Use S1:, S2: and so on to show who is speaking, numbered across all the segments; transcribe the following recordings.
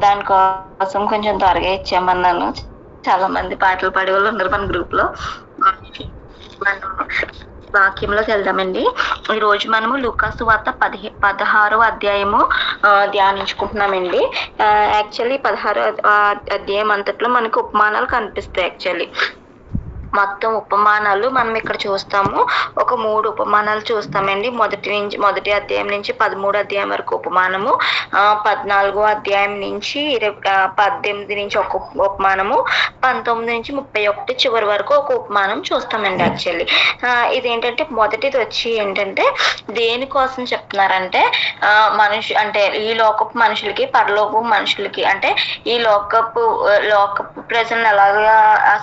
S1: దానికోసం కొంచెం త్వరగా ఇచ్చేయమన్నాను. చాలా మంది పాటలు పాడేవాళ్ళు ఉన్నారు మన గ్రూప్‌లో. మనం వాక్యంలోకి వెళ్దామండి. ఈరోజు మనము లూకా సువార్త 16వ అధ్యాయము ధ్యానించుకుంటున్నామండి. యాక్చువల్లీ 16వ అధ్యాయం అంతట్లో మనకు ఉపమానాలు కనిపిస్తాయి. యాక్చువల్లీ మొత్తం ఉపమానాలు మనం ఇక్కడ చూస్తాము. ఒక 3 ఉపమానాలు చూస్తామండి. మొదటి అధ్యాయం నుంచి 13 అధ్యాయం వరకు ఉపమానము, 14వ అధ్యాయం నుంచి 18 నుంచి ఒక ఉపమానము, 19 నుంచి 31 చివరి వరకు ఒక ఉపమానం చూస్తామండి. యాక్చువల్లీ ఇదేంటంటే మొదటిది వచ్చి ఏంటంటే దేనికోసం చెప్తున్నారంటే అంటే ఈ లోకపు మనుషులకి పరలోకపు మనుషులకి అంటే ఈ లోకపు ప్రజలను ఎలాగా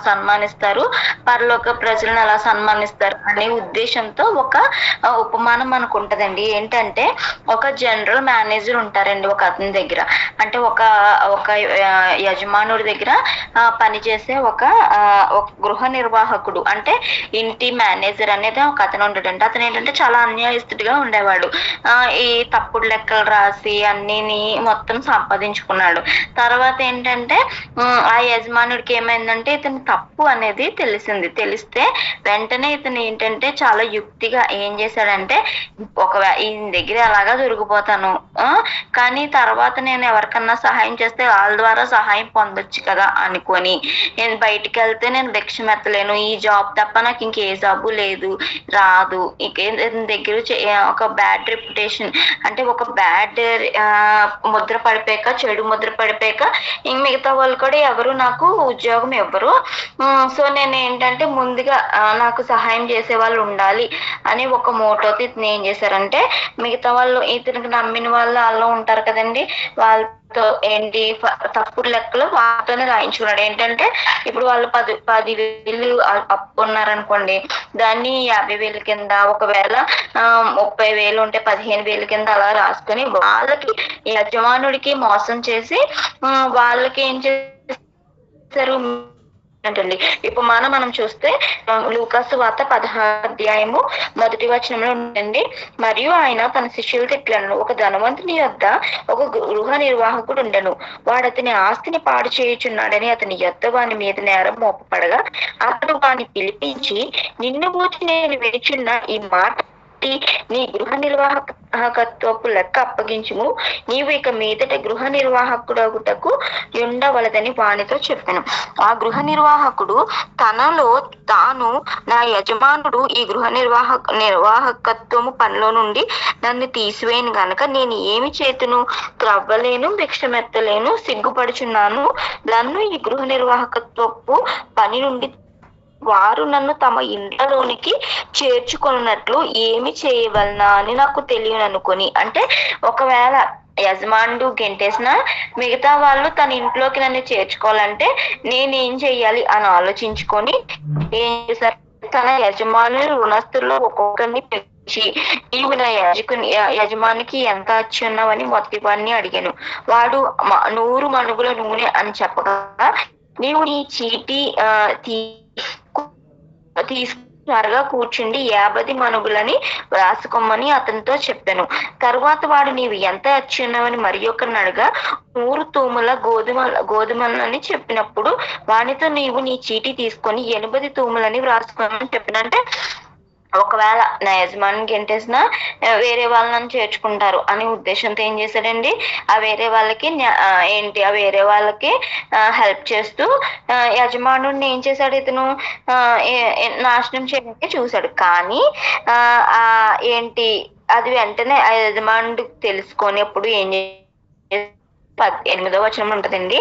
S1: సన్మానిస్తారు, పరలోక ప్రజలను ఎలా సన్మానిస్తారు అనే ఉద్దేశంతో ఒక ఉపమానం మనకు ఉంటదండి. ఏంటంటే ఒక జనరల్ మేనేజర్ ఉంటారండి ఒక అతని దగ్గర, అంటే ఒక యజమానుడి దగ్గర పనిచేసే ఒక గృహ నిర్వాహకుడు అంటే ఇంటి మేనేజర్ అనేది ఒక అతను ఉంటాడండి. అతను ఏంటంటే చాలా అన్యాయస్తుడిగా ఉండేవాడు. ఈ తప్పుడు లెక్కలు రాసి అన్నిని మొత్తం సంపాదించుకున్నాడు. తర్వాత ఏంటంటే ఆ యజమానుడికి ఏమైందంటే ఇతని తప్పు అనేది తెలిస్తే వెంటనే ఇతను ఏంటంటే చాలా యుక్తిగా ఏం చేశాడంటే ఈయన దగ్గర ఎలాగా దొరికిపోతాను, కానీ తర్వాత నేను ఎవరికన్నా సహాయం చేస్తే వాళ్ళ ద్వారా సహాయం పొందొచ్చు కదా అనుకొని నేను బయటికి వెళ్తే నేను భిక్షం ఎత్తలేను, ఈ జాబ్ తప్ప నాకు ఇంకే జాబు లేదు రాదు, దగ్గర ఒక బ్యాడ్ రెప్యుటేషన్ అంటే ఒక బ్యాడ్ ముద్ర పడిపోయాక, చెడు ముద్ర పడిపోయాక ఇంక మిగతా వాళ్ళు కూడా ఎవరు నాకు ఉద్యోగం ఇవ్వరు. సో నేను ఏంటంటే ముందుగా నాకు సహాయం చేసే వాళ్ళు ఉండాలి అని ఒక మోటోతో ఇతను ఏం చేశారంటే మిగతా వాళ్ళు ఇతనికి నమ్మిన వాళ్ళు ఉంటారు కదండి, వాళ్ళతో ఏంటి తప్పుడు లెక్కలు వాళ్ళతోనే రాయించుకున్నాడు. ఏంటంటే ఇప్పుడు వాళ్ళు 10,000 అప్పు ఉన్నారనుకోండి, దాన్ని 50,000 కింద, ఒకవేళ 30,000 ఉంటే 15,000 కింద అలా రాసుకొని వాళ్ళకి యజమానుడికి మోసం చేసి వాళ్ళకి ఏం చేశారు అంటండి. ఇప్పుడు మనం చూస్తే లూకా సువార్త 16వ అధ్యాయము మొదటి వచనంలో ఉందండి. మరియు ఆయన తన శిష్యులతో ఇట్లనెను, ఒక ధనవంతుని యొద్ద ఒక గృహ నిర్వాహకుడు ఉండెను. వాడు అతని ఆస్తిని పాడు చేయుచున్నాడని అతని యొద్ద వాని మీద నేరం మోపపడగా అతడు వాని పిలిపించి, నిన్ను గూర్చి నేను వినిచున్న ఈ మాట నీ గృహ నిర్వాహకత్వపు లెక్క అప్పగించుము, నీవు ఇక మీదట గృహ నిర్వాహకుడగుటకు ఉండవలదని వానితో చెప్పాను. ఆ గృహ నిర్వాహకుడు తనలో తాను, నా యజమానుడు ఈ గృహ నిర్వాహకత్వము పనిలో నుండి నన్ను తీసివేయను గనక నేను ఏమి చేతును, త్రవ్వలేను, భిక్షమెత్తలేను, సిగ్గుపడుచున్నాను. నన్ను ఈ గృహ నిర్వాహకత్వపు పని నుండి వారు నన్ను తమ ఇంట్లోనికి చేర్చుకున్నట్లు ఏమి చేయవలనా అని నాకు తెలియననుకొని, అంటే ఒకవేళ యజమానుడు గెంటేసిన మిగతా వాళ్ళు తన ఇంట్లోకి నన్ను చేర్చుకోవాలంటే నేనేం చెయ్యాలి అని ఆలోచించుకొని ఏం చేశారు, తన యజమాని రుణస్తుల్లో ఒక్కొక్కరిని పిలిచి, నీవు నా యజమానికి ఎంత వచ్చి ఉన్నావని మొదటి వాడిని అడిగాను. వాడు 100 మణుగుల నూనె అని చెప్పగా, నీవు నీ చీటీ త్వరగా కూర్చుండి 50 మణుగులని వ్రాసుకోమని అతనితో చెప్పాను. తరువాత వాడు నీవు ఎంత వచ్చి ఉన్నావని మరి ఒకరిని అడగా 100 తూముల గోధుమలని చెప్పినప్పుడు వానితో నీవు నీ చీటీ తీసుకొని 80 తూములని వ్రాసుకోమని చెప్పినంటే ఒకవేళ నా యజమాని గెంటేసిన వేరే వాళ్ళని చేర్చుకుంటారు అనే ఉద్దేశంతో ఏం చేశాడండి, ఆ వేరే వాళ్ళకి హెల్ప్ చేస్తూ యజమానుడిని ఏం చేశాడు, ఇతను నాశనం చేయడానికి చూశాడు. కానీ అది వెంటనే ఆ యజమానుడికి తెలుసుకొనేప్పుడు ఏం 8వ వచనం ఉంటదండి,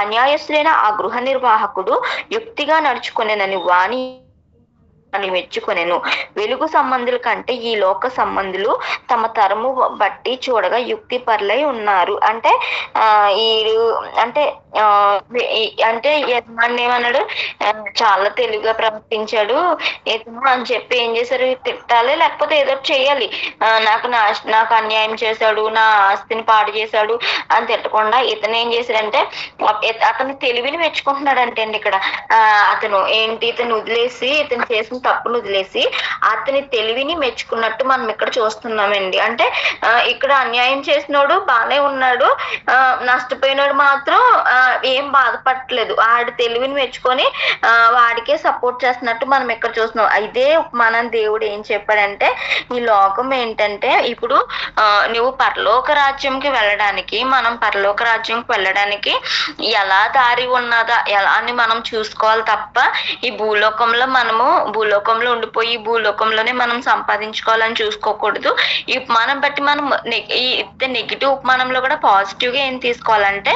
S1: అన్యాయస్తులైన ఆ గృహ నిర్వాహకుడు యుక్తిగా నడుచుకునేనని వాణి అని మెచ్చుకొనెను. వెలుగు సంబంధుల కంటే ఈ లోక సంబంధులు తమ తరము బట్టి చూడగా యుక్తి పరులై ఉన్నారు. అంటే అంటే యజమాని ఏమన్నాడు, చాలా తెలివిగా ప్రవర్తించాడు ఇతను అని చెప్పి ఏం చేశారు, తిట్టాలి లేకపోతే ఏదో చేయాలి, నాకు అన్యాయం చేశాడు, నా ఆస్తిని పాడు చేశాడు అని తిట్టకుండా ఇతను ఏం చేశాడంటే అతను తెలివిని మెచ్చుకుంటున్నాడు అంటే అండి. ఇక్కడ ఇతను వదిలేసి ఇతను చేసిన తప్పును వదిలేసి అతని తెలివిని మెచ్చుకున్నట్టు మనం ఇక్కడ చూస్తున్నామండి. అంటే ఇక్కడ అన్యాయం చేసినోడు బానే ఉన్నాడు, నష్టపోయినోడు మాత్రం ఏం బాధపడట్లేదు. ఆడి తెలివిని మెచ్చుకొని వాడికే సపోర్ట్ చేస్తున్నట్టు మనం ఇక్కడ చూస్తున్నాం. ఇదే మన దేవుడు ఏం చెప్పాడంటే, ఈ లోకం ఏంటంటే ఇప్పుడు నువ్వు పరలోక రాజ్యంకి వెళ్ళడానికి, మనం పరలోక రాజ్యంకి వెళ్ళడానికి ఎలా దారి ఉన్నదా ఎలా అని మనం చూసుకోవాలి తప్ప ఈ భూలోకంలో ఉండిపోయి భూలోకంలోనే మనం సంపాదించుకోవాలని చూసుకోకూడదు. ఈ ఉపమానం బట్టి మనం ఈ నెగిటివ్ ఉపమానంలో కూడా పాజిటివ్ గా ఏం తీసుకోవాలంటే,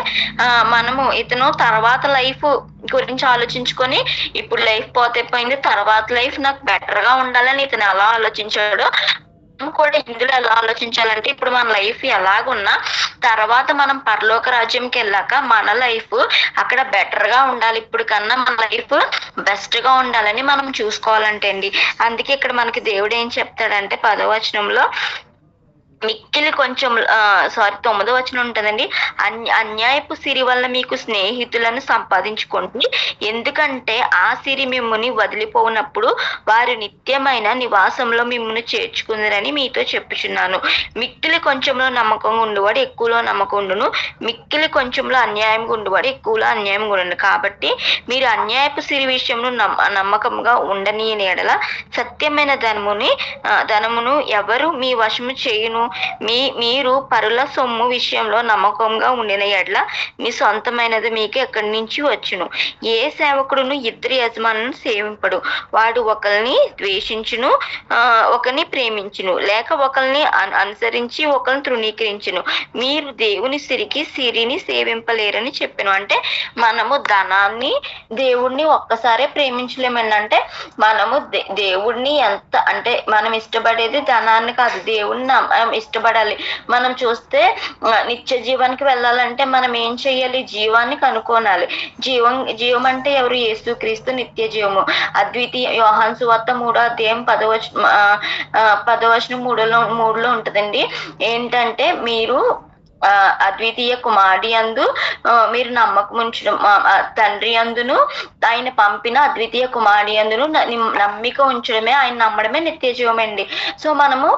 S1: మనము ఇతను తర్వాత లైఫ్ గురించి ఆలోచించుకొని ఇప్పుడు లైఫ్ పోతే పోయింది, తర్వాత లైఫ్ నాకు బెటర్ గా ఉండాలని ఇతను ఎలా ఆలోచించాడో కూడా ఇందులో ఎలా ఆలోచించాలంటే, ఇప్పుడు మన లైఫ్ ఎలాగున్నా తర్వాత మనం పరలోక రాజ్యంకి వెళ్ళాక మన లైఫ్ అక్కడ బెటర్ గా ఉండాలి, ఇప్పుడు కన్నా మన లైఫ్ బెస్ట్ గా ఉండాలని మనం చూసుకోవాలంటే అండి. అందుకే ఇక్కడ మనకి దేవుడు ఏం చెప్తాడంటే 10వ వచనంలో, మిక్కిలి కొంచెం 9వ వచనం ఉంటుందండి, అన్యాయపు సిరి వల్ల మీకు స్నేహితులను సంపాదించుకోండి, ఎందుకంటే ఆ సిరి మిమ్ముని వదిలిపోనప్పుడు వారు నిత్యమైన నివాసంలో మిమ్మును చేర్చుకుందరని మీతో చెప్పుచున్నాను. మిక్కిలి కొంచెంలో నమ్మకంగా ఉండేవాడు ఎక్కువలో నమ్మకం ఉండును, మిక్కిలి కొంచెంలో అన్యాయంగా ఉండేవాడు ఎక్కువలో అన్యాయంగా ఉండును. కాబట్టి మీరు అన్యాయపు సిరి విషయంలో నమ్మకంగా ఉండని ఎడల సత్యమైన ధనమును ఎవరు మీ వశము చేయును. మీరు పరుల సొమ్ము విషయంలో నమ్మకంగా ఉండిన ఎడ్ల మీ సొంతమైనది మీకు ఎక్కడి నుంచి వచ్చును. ఏ సేవకుడును ఇద్దరి యజమానులను సేవింపడు, వాడు ఒకరిని ద్వేషించును ఒకరిని ప్రేమించును, లేక ఒకరిని అనుసరించి ఒకరిని తృణీకరించును. మీరు దేవుని సిరిని సేవింపలేరని చెప్పాను. అంటే మనము ధనాన్ని దేవుణ్ణి ఒక్కసారే ప్రేమించలేమని. అంటే మనము దేవుణ్ణి ఎంత అంటే మనం ఇష్టపడేది ధనాన్ని కాదు, దేవుణ్ణి ఇష్టపడాలి. మనం చూస్తే నిత్య జీవానికి వెళ్ళాలంటే మనం ఏం చెయ్యాలి, జీవాన్ని కనుక్కోనాలి. జీవం అంటే ఎవరు? యేసుక్రీస్తు నిత్య జీవము. అద్వితీయ యోహాను సువార్త 3వ అధ్యాయం 10వ వచనం 3లో ఉంటదండి. ఏంటంటే, మీరు అద్వితీయ కుమారుడి యందు మీరు నమ్మకం ఉంచడం, తండ్రి యందును ఆయన పంపిన అద్వితీయ కుమారుడి యందును నమ్మిక ఉంచడమే, ఆయన నమ్మడమే నిత్య జీవమండి. సో మనము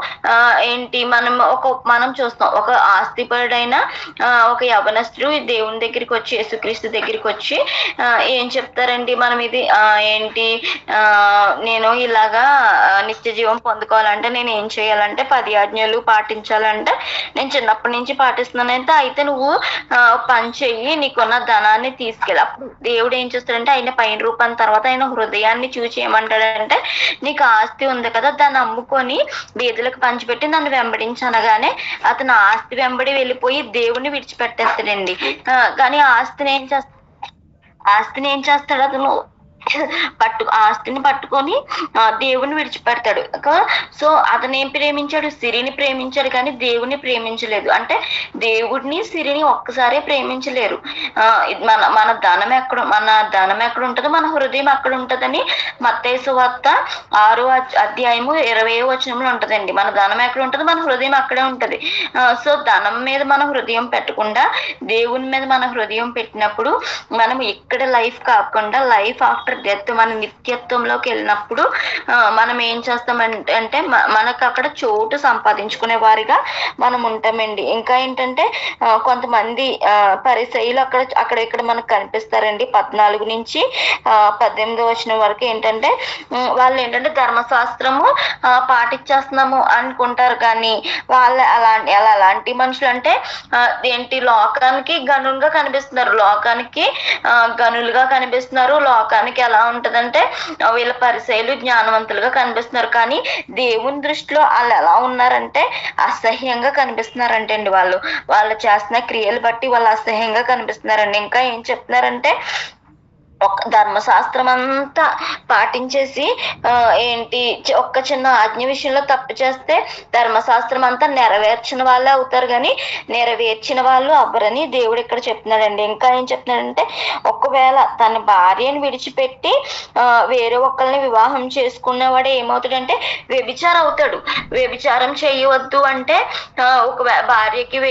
S1: మనం చూస్తాం, ఒక ఆస్తిపరుడైన ఒక యవనస్తుడు దేవుని దగ్గరికి వచ్చి, యేసుక్రీస్తు దగ్గరికి వచ్చి ఏం చెప్తారండి, మనం ఇది నేను ఇలాగా నిత్య జీవం పొందుకోవాలంటే నేను ఏం చేయాలంటే 10 ఆజ్ఞలు పాటించాలంటే నేను చిన్నప్పటి నుంచి పాటిస్తున్నానంటే, అయితే నువ్వు పని చెయ్యి, నీకున్న ధనాన్ని తీసుకెళ్ళి. అప్పుడు దేవుడు ఏం చేస్తాడంటే, ఆయన పైన రూపాన్ని తర్వాత ఆయన హృదయాన్ని చూసి ఏమంటాడంటే, నీకు ఆస్తి ఉంది కదా, దాన్ని అమ్ముకొని బీదలకు పంచిపెట్టి నన్ను వెంబడించనగానే అతను ఆస్తి వెంబడి వెళ్ళిపోయి దేవుణ్ణి విడిచిపెట్టేస్తాడండి. కానీ ఆస్తిని ఏం చేస్తాడు అతను? ఆస్తిని పట్టుకొని దేవుని విడిచిపెడతాడు. సో అతను ఏం ప్రేమించాడు? సిరిని ప్రేమించాడు, కానీ దేవుణ్ణి ప్రేమించలేదు. అంటే దేవుడిని సిరిని ఒక్కసారే ప్రేమించలేరు. మన ధనం ఎక్కడ ఉంటుందో మన హృదయం అక్కడ ఉంటుందని మత్తయి సువార్త 6వ అధ్యాయము 20వ వచనంలో ఉంటదండి. మన ధనం ఎక్కడ ఉంటుందో మన హృదయం అక్కడే ఉంటది. సో ధనం మీద మన హృదయం పెట్టకుండా దేవుని మీద మన హృదయం పెట్టినప్పుడు మనం ఇక్కడ లైఫ్ కాకుండా లైఫ్ ఆఫ్టర్ డెత్ మన నిత్యత్వంలోకి వెళ్ళినప్పుడు మనం ఏం చేస్తామంటే మనకు అక్కడ చోటు సంపాదించుకునే వారిగా మనం ఉంటామండి. ఇంకా ఏంటంటే కొంతమంది పరిసయ్యులు అక్కడ ఇక్కడ మనకు కనిపిస్తారండి. 14 నుంచి 18 వచనం వరకు ఏంటంటే వాళ్ళు ఏంటంటే ధర్మశాస్త్రము పాటించేస్తున్నాము అనుకుంటారు, కానీ వాళ్ళు అలాంటి మనుషులు అంటే లోకానికి గనులుగా కనిపిస్తున్నారు, లోకానికి గనులుగా కనిపిస్తున్నారు. లోకానికి ఎలా ఉంటదంటే వీళ్ళ పరిసయ్యులు జ్ఞానవంతులుగా కనిపిస్తున్నారు, కానీ దేవుని దృష్టిలో వాళ్ళు ఎలా ఉన్నారంటే అసహ్యంగా కనిపిస్తున్నారంటే అండి. వాళ్ళు చేస్తున్న క్రియలు బట్టి వాళ్ళు అసహ్యంగా కనిపిస్తున్నారండి. ఇంకా ఏం చెప్తున్నారంటే, ఒక ధర్మశాస్త్రం అంతా పాటించేసి ఒక్క చిన్న ఆజ్ఞ విషయంలో తప్పు చేస్తే ధర్మశాస్త్రం అంతా నెరవేర్చిన వాళ్ళే అవుతారు, కానీ నెరవేర్చిన వాళ్ళు అవ్వరని దేవుడు ఇక్కడ చెప్తున్నాడండి. ఇంకా ఏం చెప్తున్నాడంటే, ఒకవేళ తన భార్యను విడిచిపెట్టి వేరే ఒకరిని వివాహం చేసుకునేవాడు ఏమవుతాడంటే వ్యభిచారం అవుతాడు. వ్యభిచారం చేయవద్దు అంటే ఒక భార్యకి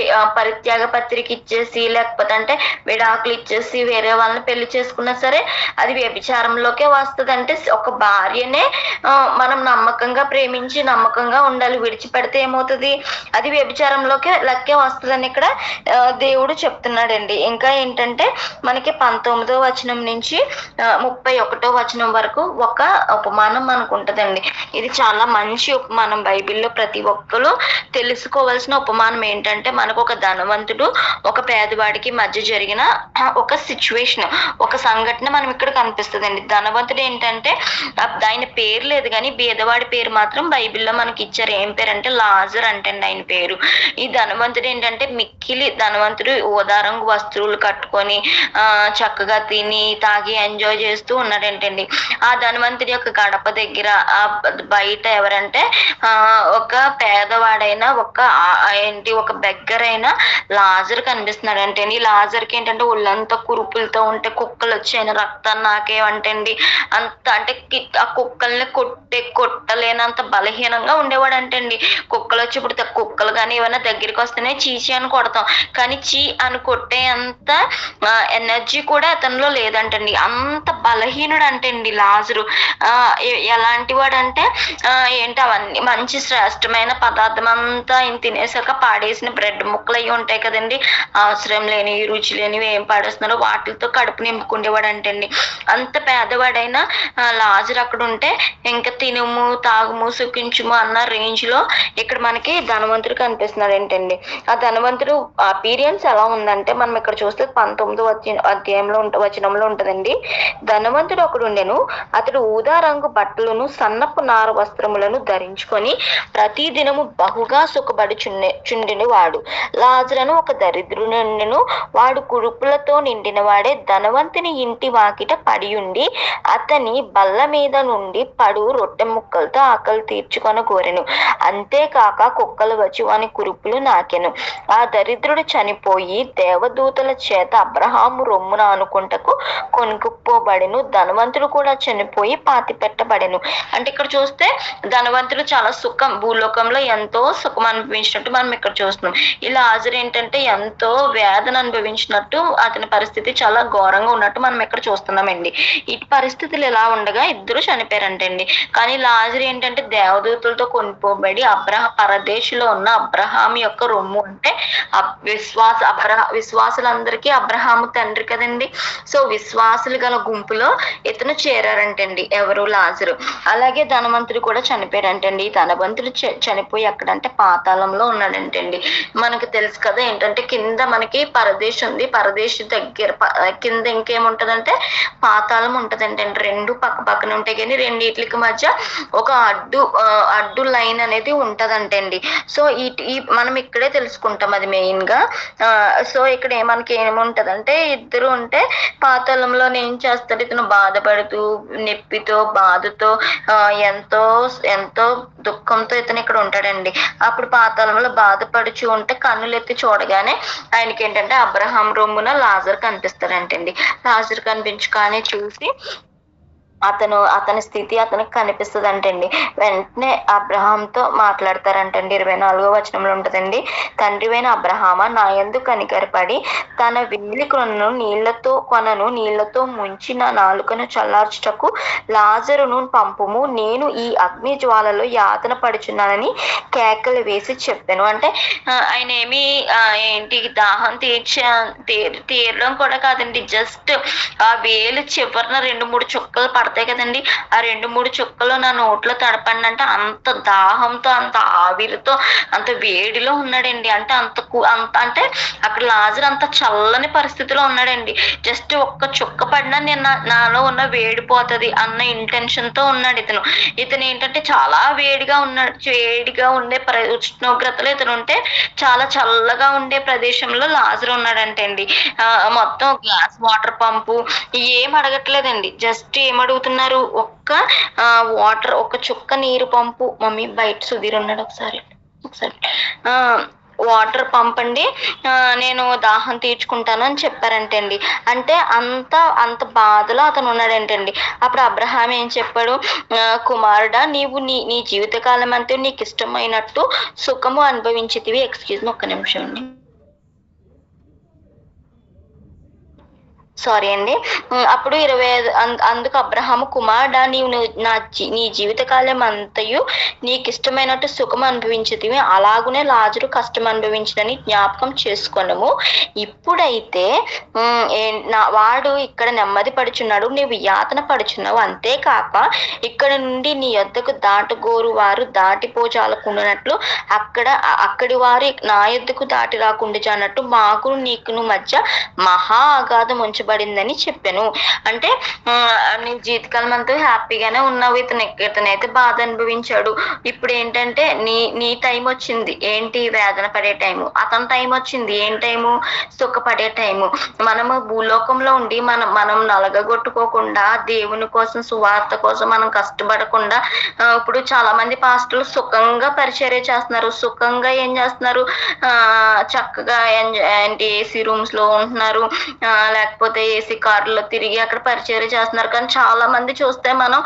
S1: పరిత్యాగ పత్రిక ఇచ్చేసి, లేకపోతే అంటే విడాకులు ఇచ్చేసి వేరే వాళ్ళని పెళ్లి చేసుకున్నా సరే సరే అది వ్యభిచారంలోకే వస్తుంది. అంటే ఒక భార్యనే మనం నమ్మకంగా ప్రేమించి నమ్మకంగా ఉండాలి, విడిచిపెడితే ఏమవుతుంది, అది వ్యభిచారంలోకే లెక్కే వస్తుందని ఇక్కడ దేవుడు చెప్తున్నాడండి. ఇంకా ఏంటంటే మనకి 19వ వచనం నుంచి 31వ వచనం వరకు ఒక ఉపమానం మనకు ఉంటదండి. ఇది చాలా మంచి ఉపమానం. బైబిల్లో ప్రతి ఒక్కరు తెలుసుకోవాల్సిన ఉపమానం ఏంటంటే, మనకు ఒక ధనవంతుడు ఒక పేదవాడికి మధ్య జరిగిన ఒక సిచ్యువేషన్, ఒక సంఘటన మనం ఇక్కడ కనిపిస్తుందండి. ధనవంతుడు ఏంటంటే ఆయన పేరు లేదు కానీ బీదవాడి పేరు మాత్రం బైబిల్లో మనకి ఇచ్చారు. ఏం పేరు అంటే లాజర్ అంటండి ఆయన పేరు. ఈ ధనవంతుడు ఏంటంటే మిక్కిలి ధనవంతుడు, ఊదారంగు వస్తువులు కట్టుకొని చక్కగా తిని తాగి ఎంజాయ్ చేస్తూ ఉన్నాడంటండి. ఆ ధనవంతుడి యొక్క గడప దగ్గర బయట ఎవరంటే ఒక పేదవాడైన ఒక బెగ్గరైన లాజర్ కనిపిస్తున్నాడు అంటే. ఈ లాజర్కి ఏంటంటే ఒళ్ళంతా కురుపులతో ఉంటే కుక్కలు వచ్చి ఆయన రక్తాన్ని నాకేవంటండి. అంత అంటే ఆ కుక్కల్ని కొట్టలేనంత బలహీనంగా ఉండేవాడు అంటండి. కుక్కలు వచ్చి ఇప్పుడు కుక్కలు కానీ ఏమైనా దగ్గరికి వస్తేనే చీచి అని కొడతాం, కానీ చీ అని కొట్టే అంత ఎనర్జీ కూడా అతనిలో లేదంటండి. అంత బలహీనుడు అంటండి లాజరు. ఎలాంటి వాడు అంటే ఏంటి, అవన్నీ మంచి శ్రేష్టమైన పదార్థం అంతా ఆయన తినేసాక పాడేసిన బ్రెడ్ ముక్కలు అవి ఉంటాయి కదండి, అవసరం లేని రుచి లేనివి ఏం పాడేస్తున్నారో వాటితో కడుపు నింపుకునేవాడు అంటండి. అంత పేదవాడైనా లాజరు అక్కడ ఉంటే ఇంకా తినుము తాగుము సుఖించుము అన్న రేంజ్ లో ఇక్కడ మనకి ధనవంతుడు కనిపిస్తున్నాడు ఏంటండి. ఆ ధనవంతుడు అపీరియన్స్ ఎలా ఉందంటే మనం ఇక్కడ చూస్తే 19వ అధ్యాయంలో వచనంలో ఉంటదండి. ధనవంతుడు ఒకడు ఉండెను, అతడు ఊదా రంగు బట్టలను సన్నపు నార వస్త్రములను ధరించుకొని ప్రతి దినము బహుగా సుఖపడి చుండిన వాడు. లాజరును ఒక దరిద్రుని ఉండెను, వాడు కురుపులతో నిండిన వాడే. ధనవంతుని ఇంటి వాకిట పడి ఉండి అతని బల్ల మీద నుండి పడు రొట్టె ముక్కలతో ఆకలి తీర్చుకొని కోరెను. అంతేకాక కుక్కలు వచ్చి వాని కురుపులు నాకెను. ఆ దరిద్రుడు చనిపోయి దేవదూతల చేత అబ్రహాము రొమ్మున అనుకుంటకు కొనుక్కుపోబడెను. ధనవంతుడు కూడా చనిపోయి పాతి పెట్టబడెను. అంటే ఇక్కడ చూస్తే ధనవంతుడు చాలా సుఖం, భూలోకంలో ఎంతో సుఖం అనుభవించినట్టు మనం ఇక్కడ చూస్తున్నాం. ఈ లాజరు ఏంటంటే ఎంతో వేదన అనుభవించినట్టు, అతని పరిస్థితి చాలా ఘోరంగా ఉన్నట్టు మనం ఇక్కడ చూస్తున్నామండి. ఈ పరిస్థితులు ఎలా ఉండగా ఇద్దరు చనిపోయారంటండి. కానీ లాజరు ఏంటంటే దేవదూతలతో కొనుక్కోబడి పరదేశంలో ఉన్న అబ్రహాం యొక్క రొమ్ము, అంటే విశ్వాసులందరికీ అబ్రహాము తండ్రి కదండి. సో విశ్వాసులు గల గుంపులో ఇతను చేరారంటండి, ఎవరు, లాజరు. అలాగే ధనవంతుడు కూడా చనిపోయారంటండి. ఈ ధనవంతుడు చనిపోయి ఎక్కడంటే పాతాళంలో ఉన్నాడంటండి. మనకు తెలుసు కదా ఏంటంటే కింద మనకి పరదేశం ఉంది, పరదేశం దగ్గర కింద ఇంకేముంటదంటే పాతాళం ఉంటదంటే. రెండు పక్క పక్కన ఉంటాయి కానీ రెండిట్లకి మధ్య ఒక అడ్డు లైన్ అనేది ఉంటదంటండి. సో ఈ మనం ఇక్కడే తెలుసుకుంటాం అది మెయిన్ గా. సో ఇక్కడ మనకి ఏముంటదంటే ఇద్దరు ఉంటే పాతాళంలో ఏం చేస్తాడు, ఇతను బాధపడుతూ నొప్పితో బాధతో ఎంతో ఎంతో దుఃఖంతో ఇతను ఇక్కడ ఉంటాడండి. అప్పుడు పాతాళంలో బాధపడుచు ఉంటే కన్నులు ఎత్తి చూడగానే ఆయనకి ఏంటంటే అబ్రహాం రొమ్మున లాజరు కనిపిస్తాడంటండి. లాజరు కనిపించగానే చూసి అతని స్థితి అతనికి కనిపిస్తుంది అంటండి. వెంటనే అబ్రహాంతో మాట్లాడతారంటండి. 24వ వచనంలో ఉంటదండి. తండ్రివైన అబ్రహామా, నా యందు కనికరపడి తన వేలి నీళ్లతో ముంచి నా నాలుకను చల్లార్చుటకు లాజరును పంపుము, నేను ఈ అగ్ని జ్వాలలో యాతన పడుచున్నానని కేకలు వేసి చెప్పాను. అంటే ఆయన ఏంటి దాహం తీరడం కూడా కాదండి, జస్ట్ ఆ వేలు చివరిన 2-3 చుక్కలు పడతాయి కదండి, ఆ 2-3 చుక్కలు నా నోట్లో తడపండి అంటే అంత దాహంతో అంత ఆవిరితో అంత వేడిలో ఉన్నాడండి. అంటే అంటే అక్కడ లాజరు అంత చల్లని పరిస్థితిలో ఉన్నాడండి. జస్ట్ ఒక్క చుక్క పడినా నేను నాలో ఉన్న వేడిపోతుంది అన్న ఇంటెన్షన్ తో ఉన్నాడు ఇతను ఏంటంటే చాలా వేడిగా ఉండే ఉష్ణోగ్రతలో ఇతను ఉంటే చాలా చల్లగా ఉండే ప్రదేశంలో లాజరు ఉన్నాడంటండి. మొత్తం గ్లాస్ వాటర్ పంపు ఏం అడగట్లేదండి, జస్ట్ ఏమడుగుతున్నారు, ఒక్క వాటర్, ఒక చుక్క నీరు పంపు. మమ్మీ బయట సుధీర్ ఉన్నాడు, ఒకసారి వాటర్ పంపండి, నేను దాహం తీర్చుకుంటాను అని చెప్పారంటండి. అంటే అంత బాధలో అతను ఉన్నాడంటండి. అప్పుడు అబ్రహాం ఏం చెప్పాడు, కుమారుడా, నీవు నీ జీవితకాలం అంతా నీకు ఇష్టమైనట్టు సుఖము అనుభవించితివి. ఎక్స్క్యూజ్ మీ, ఒక్క నిమిషం అండి. సారీ అండి. అప్పుడు 25 అందుకు అబ్రహాము, కుమారుడా, నీవు నీ జీవితకాలం అంతయు నీకిష్టమైనట్టు సుఖం అనుభవించితివి, అలాగునే లాజరు కష్టం అనుభవించడని జ్ఞాపకం చేసుకొనుము. ఇప్పుడైతే వాడు ఇక్కడ నెమ్మది పడుచున్నాడు, నీవు యాతన పడుచున్నావు. అంతేకాక ఇక్కడ నుండి నీ యొద్దకు దాటగోరు వారు దాటిపోజాలకుండానట్లు అక్కడి వారు నా యొద్దకు దాటి రాకుండా అన్నట్టు మాకు నీకును మధ్య మహా అగాధం ఉంచబడిందని చెప్పాను. అంటే నీ జీవితకాలం అంతా హ్యాపీగానే ఉన్నావు, ఇతనైతే బాధ అనుభవించాడు. ఇప్పుడు ఏంటంటే నీ టైం వచ్చింది, ఏంటి వేదన పడే టైము. అతని టైం వచ్చింది, ఏం టైము, సుఖపడే టైము. మనము భూలోకంలో ఉండి మనం నలగగొట్టుకోకుండా, దేవుని కోసం సువార్త కోసం మనం కష్టపడకుండా, ఇప్పుడు చాలా మంది పాస్టర్లు సుఖంగా పరిచర్య చేస్తున్నారు, సుఖంగా ఏం చేస్తున్నారు, చక్కగా ఏంటి ఏసీ రూమ్స్ లో ఉంటున్నారు, లేకపోతే ఏసీ కార్లో తిరిగి అక్కడ పరిచర్య చేస్తున్నారు. కానీ చాలా మంది చూస్తే మనం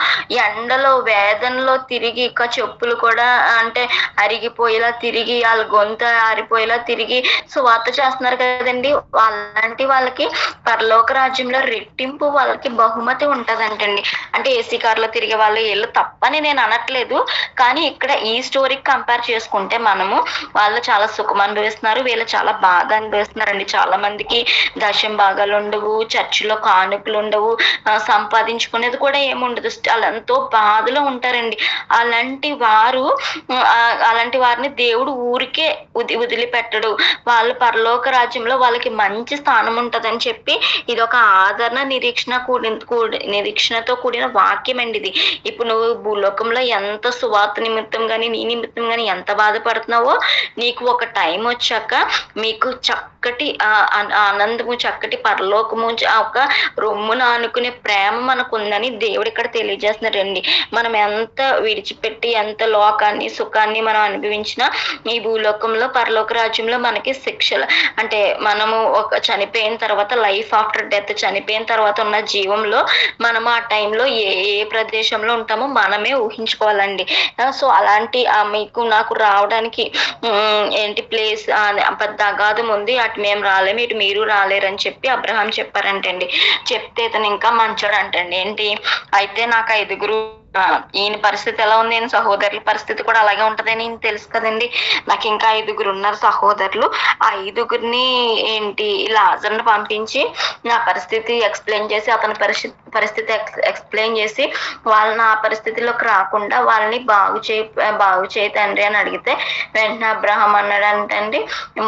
S1: ఎండలో వేదనలో తిరిగి ఇక చెప్పులు కూడా అంటే అరిగిపోయేలా తిరిగి, వాళ్ళ గొంతు ఆరిపోయేలా తిరిగి సువార్త చేస్తున్నారు కదండి. అలాంటి వాళ్ళకి పరలోక రాజ్యంలో రెట్టింపు వాళ్ళకి బహుమతి ఉంటదంటండి. అంటే ఏసీ కార్లో తిరిగే వాళ్ళు వీళ్ళు తప్పని నేను అనట్లేదు, కానీ ఇక్కడ ఈ స్టోరీకి కంపేర్ చేసుకుంటే వాళ్ళు చాలా సుఖం అనుభవిస్తున్నారు, వీళ్ళు చాలా బాధ అనుభవిస్తున్నారండి. చాలా మందికి దశం భాగాలు ఉండవు, చర్చిలో కానుకలు ఉండవు, సంపాదించుకునేది కూడా ఏముండదు, వాళ్ళు ఎంతో బాధలో ఉంటారండి. అలాంటి వారిని దేవుడు ఊరికే వదిలిపెట్టడు. వాళ్ళు పరలోక రాజ్యంలో వాళ్ళకి మంచి స్థానం ఉంటదని చెప్పి ఇది ఒక ఆదరణ నిరీక్షణతో కూడిన వాక్యం అండి ఇది. ఇప్పుడు నువ్వు భూలోకంలో ఎంత సువార్త నిమిత్తం గాని నీ నిమిత్తం గాని ఎంత బాధపడుతున్నావో, నీకు ఒక టైం వచ్చాక మీకు చక్కటి ఆనందము, చక్కటి పరలోకము, ఒక రొమ్మున ఆనుకునే ప్రేమ మనకు ఉందని దేవుడు ఇక్కడ తెలియజేస్తున్నారండి. మనం ఎంత విడిచిపెట్టి ఎంత లోకాన్ని సుఖాన్ని మనం అనుభవించినా ఈ భూలోకంలో పరలోక రాజ్యంలో మనకి శిక్షలు అంటే మనము ఒక చనిపోయిన తర్వాత లైఫ్ ఆఫ్టర్ డెత్, చనిపోయిన తర్వాత ఉన్న జీవంలో మనం ఆ టైంలో ఏ ప్రదేశంలో ఉంటామో మనమే ఊహించుకోవాలండి. సో అలాంటి మీకు నాకు రావడానికి ఏంటి ప్లేస్ పెద్ద అగాధం ఉంది, అటు మేము రాలేము, ఇటు మీరు రాలేరని చెప్పి అబ్రహాం చెప్పారంటండి. చెప్తే ఇతను ఇంకా మంచోడు అంటండి. ఏంటి అయితే నాకు 5 ఈయన పరిస్థితి ఎలా ఉంది, సహోదరుల పరిస్థితి కూడా అలాగే ఉంటదని తెలుసు కదండి. నాకు ఇంకా 5 ఉన్నారు సహోదరులు. ఆ 5 ఏంటి లాజర్ని పంపించి నా పరిస్థితి ఎక్స్ప్లెయిన్ చేసి, అతని పరిస్థితి ఎక్స్ప్లెయిన్ చేసి వాళ్ళని ఆ పరిస్థితిలోకి రాకుండా వాళ్ళని బాగు చేయి తండ్రి అని అడిగితే వెంటనే అబ్రహాం అన్నాడంటండి,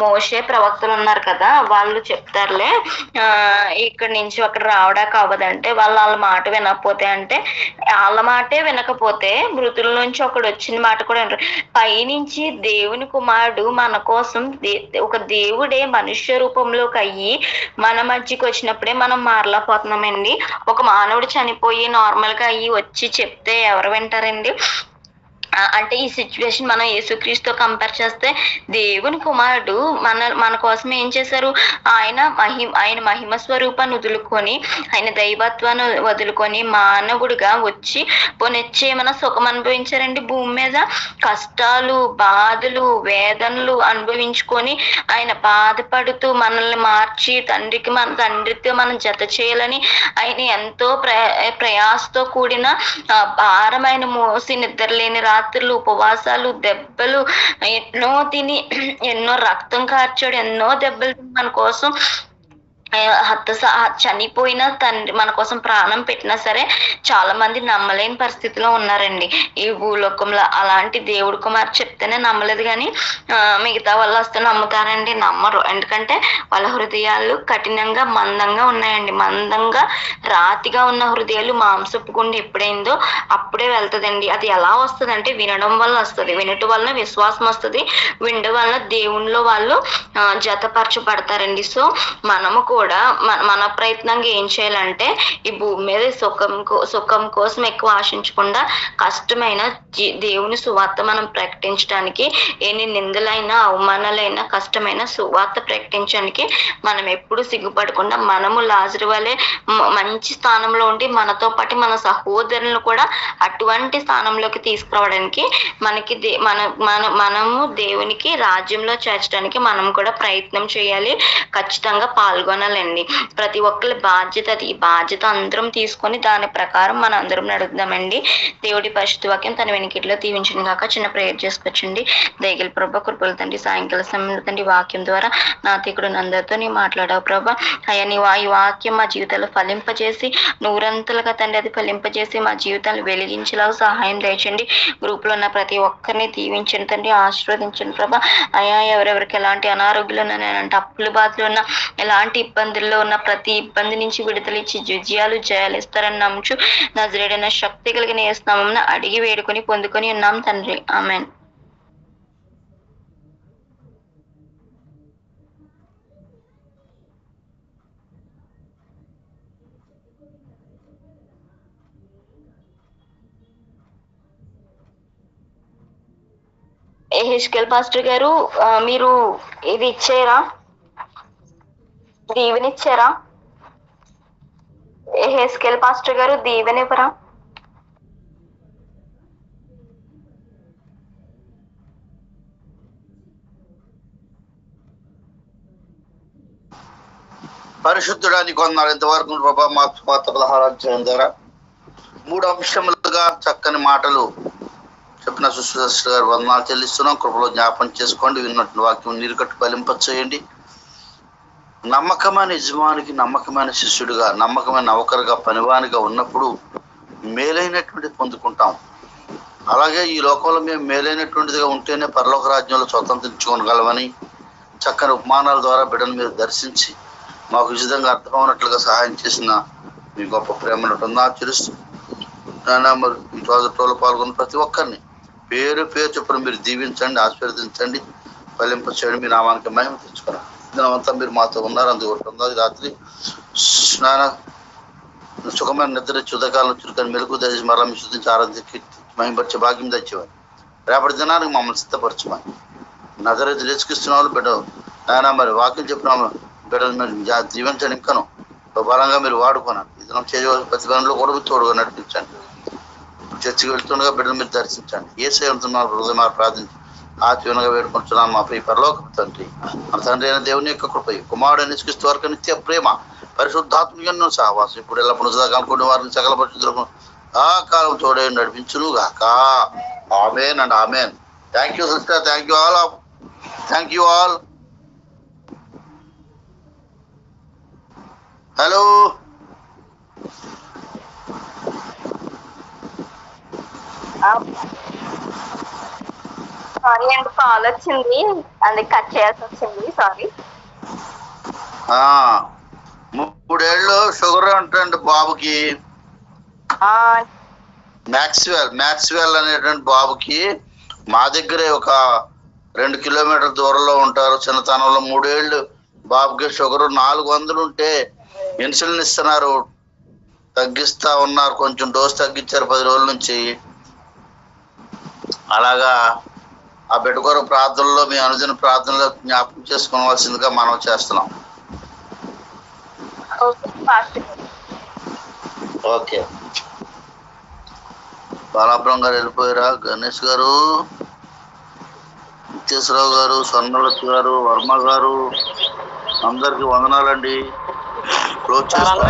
S1: మోషే ప్రవక్తలు ఉన్నారు కదా, వాళ్ళు చెప్తారులే, ఇక్కడి నుంచి అక్కడ రావడానికి అవ్వదంటే వాళ్ళ మాట వినకపోతే, అంటే వాళ్ళ మాటే వినకపోతే మృతుల నుంచి ఒకడు వచ్చిన మాట కూడా అంటారు. పైనుంచి దేవుని కుమారుడు మన కోసం ఒక దేవుడే మనుష్య రూపంలోకి అయ్యి మన మధ్యకి వచ్చినప్పుడే మనం మారలేకపోతున్నామండి. ఒక మానవుడు చనిపోయి నార్మల్ గా అయ్యి వచ్చి చెప్తే ఎవరు వింటారండి? అంటే ఈ సిచ్యువేషన్ మనం యేసుక్రీస్తుతో కంపేర్ చేస్తే దేవుని కుమారుడు మన కోసం ఏం చేశారు? ఆయన మహిమ స్వరూపాన్ని వదులుకొని, ఆయన దైవత్వాన్ని వదులుకొని మానవుడిగా వచ్చి పోనెచ్చేమన్నా సుఖం అనుభవించారండి భూమి మీద? కష్టాలు, బాధలు, వేదనలు అనుభవించుకొని ఆయన బాధపడుతూ మనల్ని మార్చి తండ్రితో మనం జత చేయాలని ఆయన ఎంతో ప్రయాసతో కూడిన భారమైన మోసి నిద్రలేని రాత్రులు, ఉపవాసాలు, దెబ్బలు ఎన్నో తిని, ఎన్నో రక్తం కార్చాడు, ఎన్నో దెబ్బలు మన కోసం చనిపోయిన తండ్రి మన కోసం ప్రాణం పెట్టినా సరే చాలా మంది నమ్మలేని పరిస్థితిలో ఉన్నారండి ఈ భూలోకంలో. అలాంటి దేవుడు కుమార్ చెప్తేనే నమ్మలేదు, కానీ మిగతా వాళ్ళు వస్తే నమ్ముతారండి? నమ్మరు. ఎందుకంటే వాళ్ళ హృదయాలు కఠినంగా మందంగా ఉన్నాయండి. మందంగా రాతిగా ఉన్న హృదయాలు మాంసపు గుండె ఎప్పుడైందో అప్పుడే వెళ్తుందండి. అది ఎలా వస్తుంది అంటే వినడం వల్ల వస్తుంది, వినటం వల్ల విశ్వాసం వస్తుంది, వినడం వల్ల దేవునిలో వాళ్ళు జతపరచబడతారండి. సో మనము కూడా మన ప్రయత్నంగా ఏం చేయాలంటే ఈ భూమి మీద సుఖం కోసం ఎక్కువ ఆశించకుండా కష్టమైన దేవుని సువార్త మనం ప్రకటించడానికి, ఎన్ని నిందలైనా అవమానాలైనా కష్టమైన సువార్త ప్రకటించడానికి మనం ఎప్పుడు సిగ్గుపడకుండా మనము లాజరు వలె మంచి స్థానంలో ఉండి మనతో పాటు మన సహోదరులను కూడా అటువంటి స్థానంలోకి తీసుకురావడానికి మనము దేవునికి రాజ్యంలో చేర్చడానికి మనం కూడా ప్రయత్నం చేయాలి, ఖచ్చితంగా పాల్గొనాలి. ఉండాలండి. ప్రతి ఒక్కరి బాధ్యత అది. ఈ బాధ్యత అందరం తీసుకొని దాని ప్రకారం మనం అందరం నడుద్దామండి. దేవుడి పరిశుద్ధ వాక్యం తన వెనుకట్లో దీవించిన గాక. చిన్న ప్రేయర్ చేసుకోవచ్చండి. దయగల ప్రభా, కృపల తండ్రి, సాయంకాల సమయంలో తండ్రి వాక్యం ద్వారా నా తీకుడు అందరితో నీ మాట్లాడావు ప్రభా. అయ్యా నీ ఈ వాక్యం మా జీవితాల్లో ఫలింపజేసి నూరంతులుగా తండ్రి అది ఫలింపజేసి మా జీవితాన్ని వెలిగించేలాగా సహాయం దయచండి. గ్రూప్ లో ఉన్న ప్రతి ఒక్కరిని దీవించండి తండ్రి, ఆశీర్వదించండి ప్రభా. అయ్యా ఎవరెవరికి ఎలాంటి అనారోగ్యాలు ఉన్నా, అంటే అప్పుల బాధలు ఉన్న, ఎలాంటి ఇబ్బందుల్లో ఉన్న ప్రతి ఇబ్బంది నుంచి విడుదల ఇచ్చి విజయాలు జయాలు ఇస్తారని నమ్ముచు నజరేడైన శక్తి కలిగిన యేసు నామమున అడిగి వేడుకొని పొందుకొని ఉన్నాం తండ్రి. ఆమెన్. హెచ్కెల్ పాస్టర్ గారు, మీరు ఇది ఇచ్చారా, దీవెనిచ్చారా? హెచ్కెల్ పాస్టర్ గారు దీవెనివ్వరా?
S2: పరిశుద్ధుడానికి కొన్నారు ఇంతవరకు ప్రభా మా 16వ అధ్యాయం ద్వారా 3 అంశములుగా చక్కని మాటలు చెప్పిన సుశ్రేష్ఠ గారు వందనాలు చెల్లిస్తున్నాం. కృపలో జ్ఞాపం చేసుకోండి. విన్నట్టు వాక్యం నీరుకట్టు ఫలింపచేయండి. నమ్మకమైన యజమానికి నమ్మకమైన శిష్యుడిగా, నమ్మకమైన నౌకరుగా, పనివానిగా ఉన్నప్పుడు మేలైనటువంటి పొందుకుంటాం. అలాగే ఈ లోకంలో మేము మేలైనటువంటిదిగా ఉంటేనే పరలోక రాజ్యంలో స్వతంత్రించుకోగలమని చక్కని ఉపమానాల ద్వారా బిడ్డను మీరు దర్శించి మాకు ఉచితంగా అర్థమవునట్లుగా సహాయం చేసిన మీ గొప్ప ప్రేమను ఆచరిస్తూ మరి ఈ ప్రాజెక్టులో పాల్గొన్న ప్రతి ఒక్కరిని పేరు పేరు చొప్పున మీరు దీవించండి, ఆశీర్వదించండి, ఫలింపచేయండి. మీ నామానికి మహిమ తెచ్చుకున్నాం. దినమంతా మీరు మాతో ఉన్నారు. అందుకుంటుంది రాత్రి స్నాన సుఖమైన నిద్ర చుదకాలను చురుకని మెలుగు దయచేసి మరలా మీ శుద్ధించి ఆరాధించి మహిమపరిచే భాగ్యం తెచ్చేవారు. రేపటి దినానికి మమ్మల్ని సిద్ధపరచమని నజరేతు యేసుక్రీస్తు బిడ్డ ఆయన మరి వాక్యం చెప్పినాము బిడ్డలు మీరు జీవించండి. ఇంకను బలంగా మీరు వాడుకోనండి. ఈ దినం చేయవలసిన ప్రతి పనిలో కూడా తోడుగా నడిపించండి. చర్చికి వెళ్తుండగా బిడ్డలు మీరు దర్శించండి. ఏ సేవంతున్నారు హృదయ ప్రార్థించి ఆత్మీయంగా వేడుకుంటున్నాను మా ప్రియ పరలోక తండ్రి. మన తండ్రి అయిన దేవుని యొక్క కృపయు, కుమారుడు నిష్కరిస్తూ వరకు నిత్య ప్రేమ, పరిశుద్ధాత్మక సహవాసం ఇప్పుడు ఎలా పునరుద్ధరణ వారిని సకల పరిశుద్ధులకు ఆ కాలం తోడే నడిపించును గాక. Amen and amen. Thank you sister. Thank you all. Hello,
S1: sorry అండి, కాల్ వచ్చింది, అందుకే కట్ చేయాల్సి వచ్చింది. సారీ.
S2: 3 ఏళ్ళు షుగర్ అంటండి బాబుకి. మ్యాక్స్వెల్ అనేటువంటి బాబుకి మా దగ్గరే ఒక 2 కిలోమీటర్ల దూరంలో ఉంటారు. చిన్నతనంలో 3 ఏళ్ళు బాబుకి షుగర్ 400 ఉంటే ఇన్సులిన్ ఇస్తున్నారు, తగ్గిస్తా ఉన్నారు. కొంచెం డోస్ తగ్గించారు 10 రోజుల నుంచి. అలాగా ఆ బిడ్డ కొరకు ప్రార్థనలో, మీ అనుదిన ప్రార్థనలో జ్ఞాపకం చేసుకోవాల్సిందిగా మనం చేస్తున్నాం. ఓకే. బాలాపురం గారు వెళ్ళిపోయారా? గణేష్ గారు, నిత్యేశ్వరరావు గారు, స్వర్ణలక్ష్మి గారు, వర్మ గారు, అందరికి వందనాలండి. క్లోజ్ చేస్తాను.